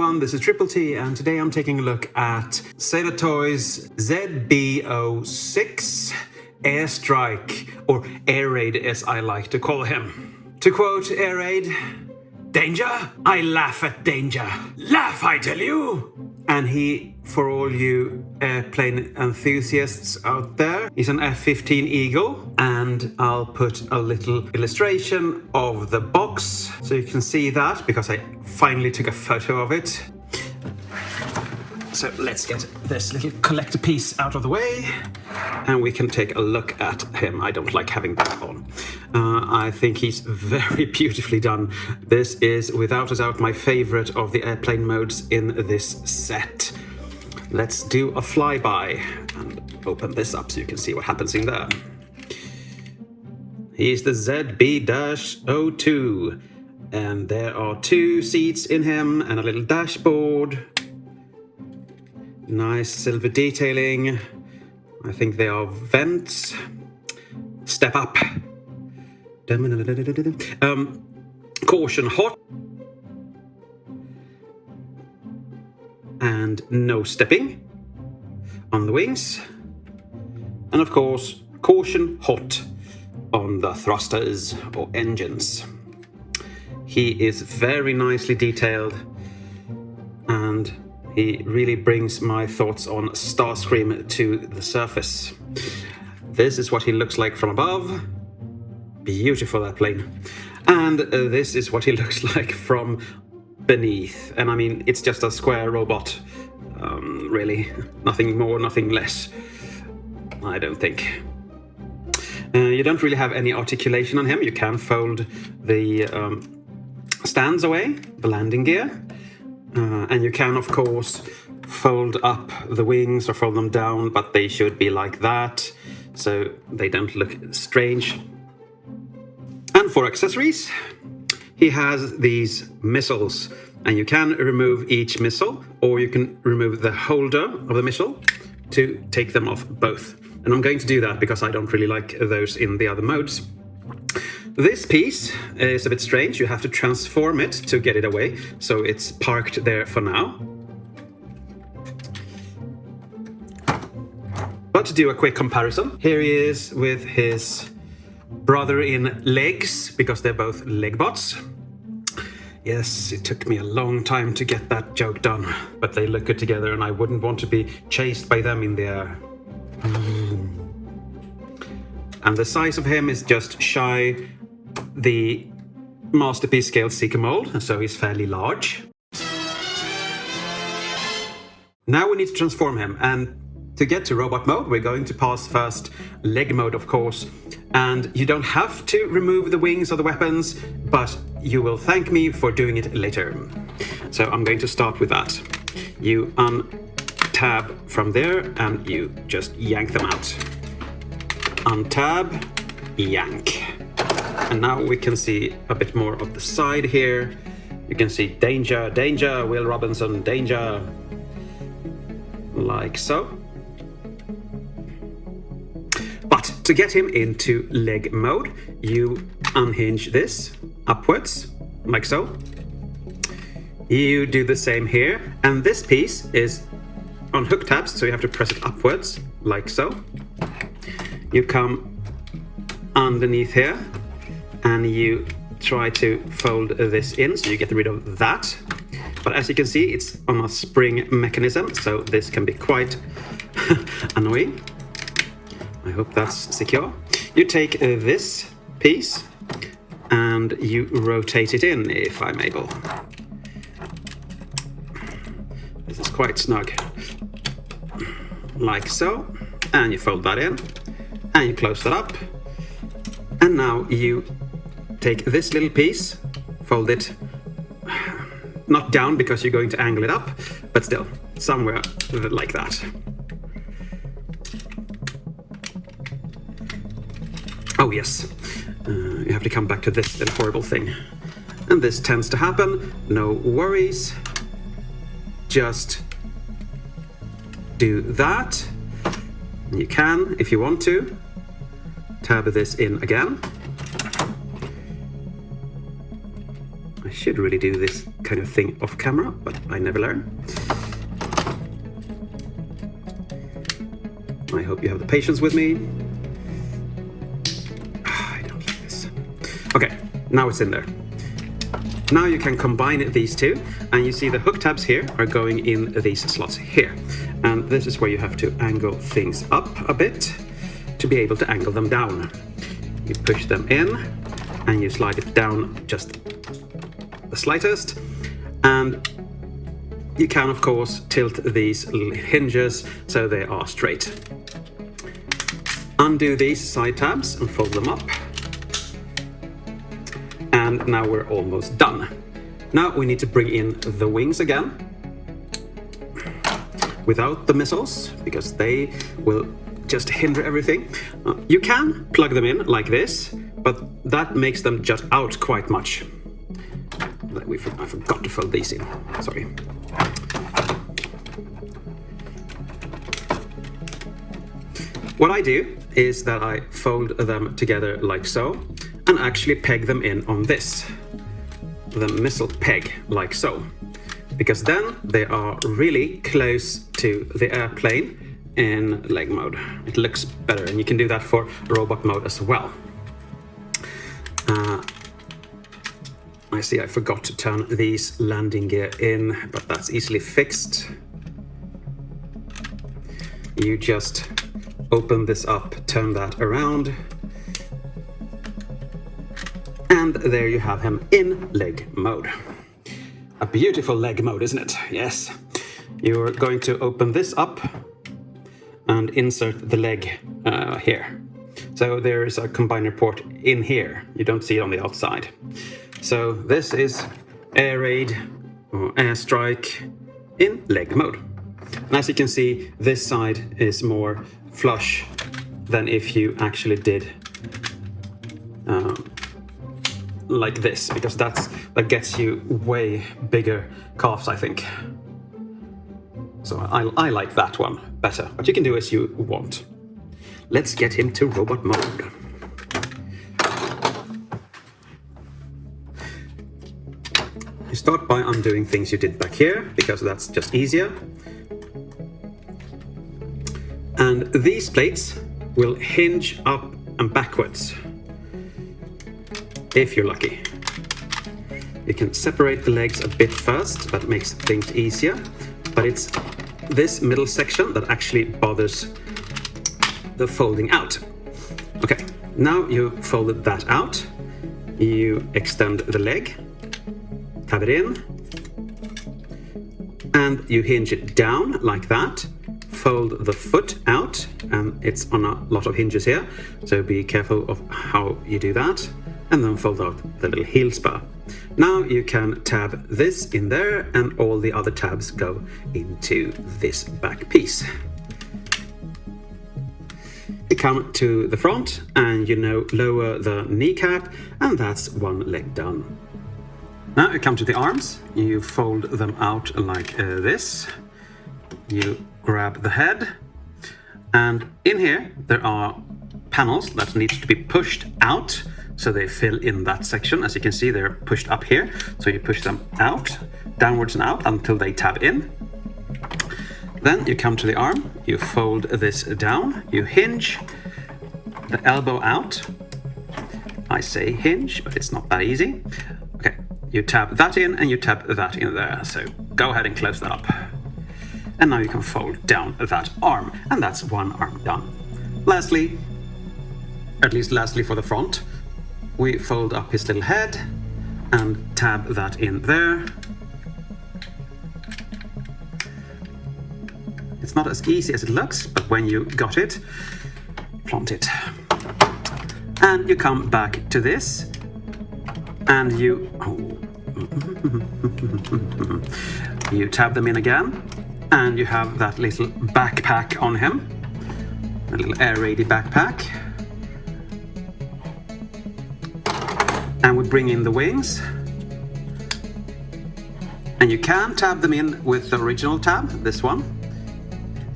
everyone, this is Triple T, and today I'm taking a look at ZetaToys ZB-06 Airstrike, or Air Raid as I like to call him. To quote Air Raid, "Danger? I laugh at danger. Laugh, I tell you!" And he, for all you airplane enthusiasts out there, is an F-15 Eagle. And I'll put a little illustration of the box so you can see that, because I finally took a photo of it. So let's get this little collector piece out of the way, and we can take a look at him. I don't like having that on. I think he's very beautifully done. This is without a doubt my favorite of the airplane modes in this set. Let's do a flyby and open this up so you can see what happens in there. He's the ZB-02, and there are 2 seats in him and a little dashboard. Nice silver detailing. I think they are vents. Step up. Caution hot. And no stepping on the wings. And of course, caution hot on the thrusters or engines. He is very nicely detailed, and he really brings my thoughts on Starscream to the surface. This is what he looks like from above. Beautiful airplane. And this is what he looks like from beneath. And I mean, it's just a square robot, really. Nothing more, nothing less, I don't think. You don't really have any articulation on him. You can fold the stands away, the landing gear. And you can, of course, fold up the wings or fold them down, but they should be like that, so they don't look strange. And for accessories, he has these missiles, and you can remove each missile, or you can remove the holder of the missile to take them off both. And I'm going to do that because I don't really like those in the other modes. This piece is a bit strange. You have to transform it to get it away, so it's parked there for now. But to do a quick comparison, here he is with his brother in legs, because they're both leg bots. Yes, it took me a long time to get that joke done, but they look good together, and I wouldn't want to be chased by them in the air. And the size of him is just shy the Masterpiece Scale Seeker mold, so he's fairly large. Now we need to transform him, and to get to robot mode, we're going to pass first leg mode, of course. And you don't have to remove the wings or the weapons, but you will thank me for doing it later. So I'm going to start with that. You untab from there, and you just yank them out. Untab, yank. And now we can see a bit more of the side here. You can see danger, danger, Will Robinson, danger. Like so. But to get him into leg mode, you unhinge this upwards, like so. You do the same here. And this piece is on hook tabs, so you have to press it upwards, like so. You come underneath here, and you try to fold this in, so you get rid of that. But as you can see, it's on a spring mechanism, so this can be quite annoying. I hope that's secure. You take this piece, and you rotate it in, if I'm able. This is quite snug. Like so. And you fold that in, and you close that up. And now you take this little piece, fold it, not down because you're going to angle it up, but still, somewhere like that. Oh yes, you have to come back to this little horrible thing. And this tends to happen, no worries. Just do that. You can, if you want to, tab this in again. I should really do this kind of thing off camera, but I never learn. I hope you have the patience with me. I don't like this. Okay, now it's in there. Now you can combine these two, and you see the hook tabs here are going in these slots here. And this is where you have to angle things up a bit to be able to angle them down. You push them in, and you slide it down just the slightest, and you can of course tilt these little hinges so they are straight. Undo these side tabs and fold them up, and now we're almost done. Now we need to bring in the wings again without the missiles, because they will just hinder everything. You can plug them in like this, but that makes them jut out quite much. I forgot to fold these in, sorry. What I do is that I fold them together like so, and actually peg them in on this, the missile peg, like so. Because then they are really close to the airplane in leg mode. It looks better, and you can do that for robot mode as well. I see I forgot to turn these landing gear in, but that's easily fixed. You just open this up, turn that around, and there you have him in leg mode. A beautiful leg mode, isn't it? Yes. You're going to open this up and insert the leg here. So there is a combiner port in here. You don't see it on the outside. So this is Air Raid or Airstrike in leg mode. And as you can see, this side is more flush than if you actually did like this, because that gets you way bigger calves, I think. So I like that one better, but you can do as you want. Let's get him to robot mode. You start by undoing things you did back here, because that's just easier. And these plates will hinge up and backwards, if you're lucky. You can separate the legs a bit first, that makes things easier, but it's this middle section that actually bothers the folding out. Okay, now you folded that out, you extend the leg, tab it in, and you hinge it down like that. Fold the foot out, and it's on a lot of hinges here, so be careful of how you do that, and then fold out the little heel spur. Now you can tab this in there, and all the other tabs go into this back piece. You come to the front, and lower the kneecap, and that's one leg done. Now you come to the arms, you fold them out like this. You grab the head, and in here there are panels that need to be pushed out so they fill in that section. As you can see, they're pushed up here, so you push them out, downwards and out until they tab in. Then you come to the arm, you fold this down, you hinge the elbow out. I say hinge, but it's not that easy. Okay, you tab that in and you tab that in there, so go ahead and close that up. And now you can fold down that arm, and that's one arm done. Lastly, at least lastly for the front, we fold up his little head and tab that in there. It's not as easy as it looks, but when you got it, plant it. And you come back to this, and you tab them in again. And you have that little backpack on him, a little air-raidy backpack. And we bring in the wings. And you can tab them in with the original tab, this one.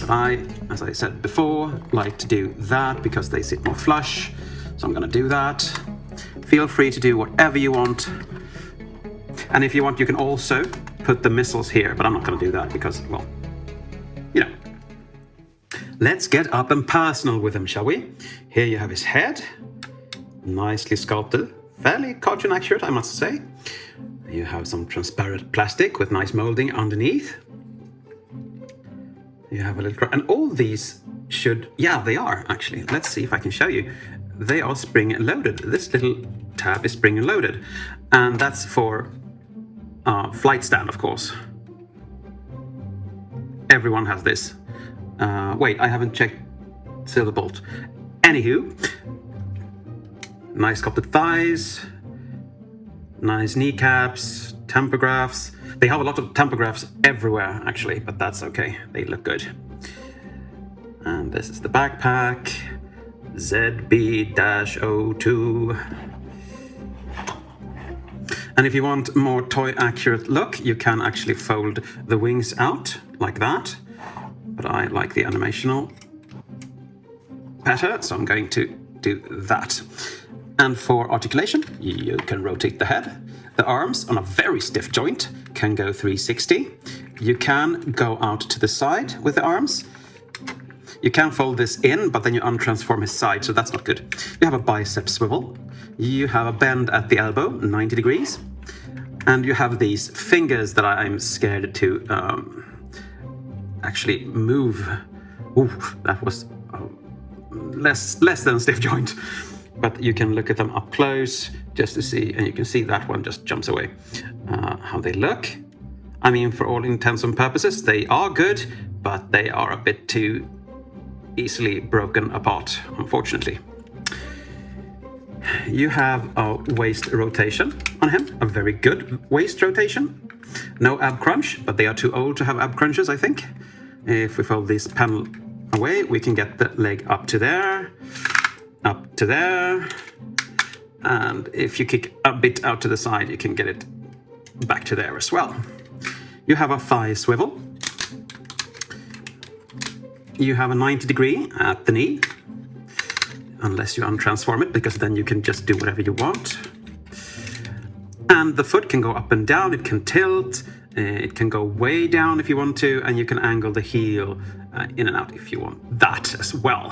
But I, as I said before, like to do that because they sit more flush. So I'm going to do that. Feel free to do whatever you want. And if you want, you can also put the missiles here, but I'm not going to do that because, well, you know. Let's get up and personal with him, shall we? Here you have his head, nicely sculpted, fairly cartoon accurate, I must say. You have some transparent plastic with nice molding underneath. You have a little, and all these should, yeah, they are actually. Let's see if I can show you. They are spring loaded. This little tab is spring loaded, and that's for flight stand, of course. Everyone has this. Wait, I haven't checked Silver Bolt. Anywho, nice sculpted thighs, nice kneecaps, tempographs. They have a lot of tempographs everywhere, actually, but that's okay. They look good. And this is the backpack, ZB-02. And if you want more toy accurate look, you can actually fold the wings out like that. But I like the animational better, so I'm going to do that. And for articulation, you can rotate the head. The arms on a very stiff joint can go 360. You can go out to the side with the arms. You can fold this in, but then you untransform his side, so that's not good. You have a bicep swivel. You have a bend at the elbow, 90 degrees. And you have these fingers that I'm scared to actually move. Ooh, that was less than a stiff joint. But you can look at them up close just to see, and you can see that one just jumps away. How they look. I mean, for all intents and purposes, they are good, but they are a bit too easily broken apart, unfortunately. You have a waist rotation on him, a very good waist rotation. No ab crunch, but they are too old to have ab crunches, I think. If we fold this panel away, we can get the leg up to there, and if you kick a bit out to the side, you can get it back to there as well. You have a thigh swivel. You have a 90 degree at the knee, unless you untransform it, because then you can just do whatever you want. And the foot can go up and down, it can tilt, it can go way down if you want to, and you can angle the heel in and out if you want that as well.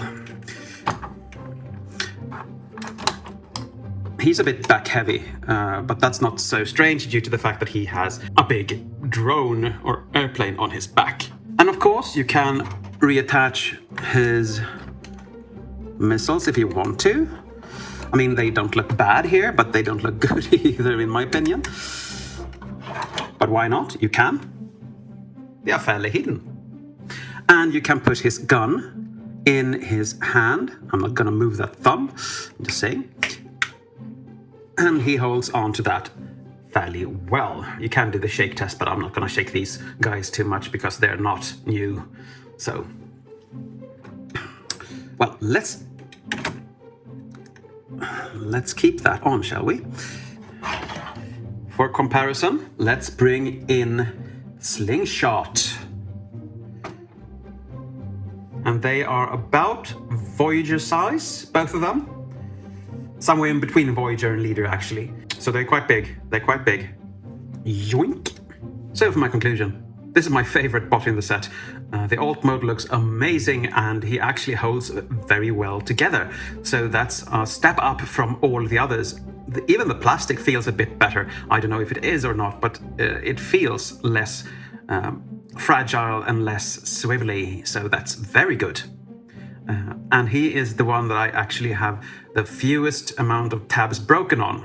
He's a bit back heavy, but that's not so strange due to the fact that he has a big drone or airplane on his back. And of course, you can reattach his missiles if you want to. I mean, they don't look bad here, but they don't look good either, in my opinion. But why not? You can. They are fairly hidden. And you can put his gun in his hand. I'm not going to move that thumb, I'm just saying. And he holds on to that fairly well. You can do the shake test, but I'm not going to shake these guys too much because they're not new. So, well, let's keep that on, shall we? For comparison, let's bring in Slingshot. And they are about Voyager size, both of them. Somewhere in between Voyager and Leader, actually. So they're quite big. They're quite big. Yoink! So for my conclusion, this is my favorite bot in the set. The alt mode looks amazing and he actually holds very well together. So that's a step up from all the others. Even the plastic feels a bit better. I don't know if it is or not, but it feels less fragile and less swivelly. So that's very good. And he is the one that I actually have the fewest amount of tabs broken on.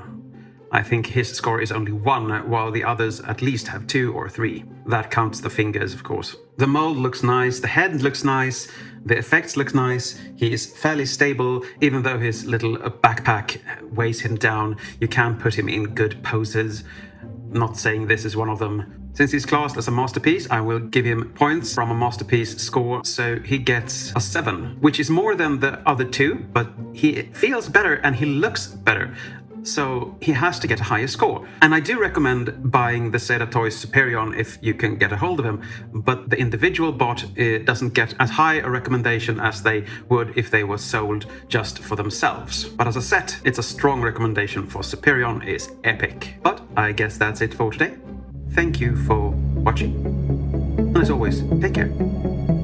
I think his score is only 1, while the others at least have 2 or 3. That counts the fingers, of course. The mold looks nice, the head looks nice, the effects look nice. He is fairly stable, even though his little backpack weighs him down. You can put him in good poses. Not saying this is one of them. Since he's classed as a masterpiece, I will give him points from a masterpiece score, so he gets a 7, which is more than the other 2, but he feels better and he looks better. so he has to get a higher score. And I do recommend buying the ZetaToys Superion if you can get a hold of him, but the individual bot doesn't get as high a recommendation as they would if they were sold just for themselves. But as a set, it's a strong recommendation for Superion is epic. But I guess that's it for today. Thank you for watching, and as always, take care.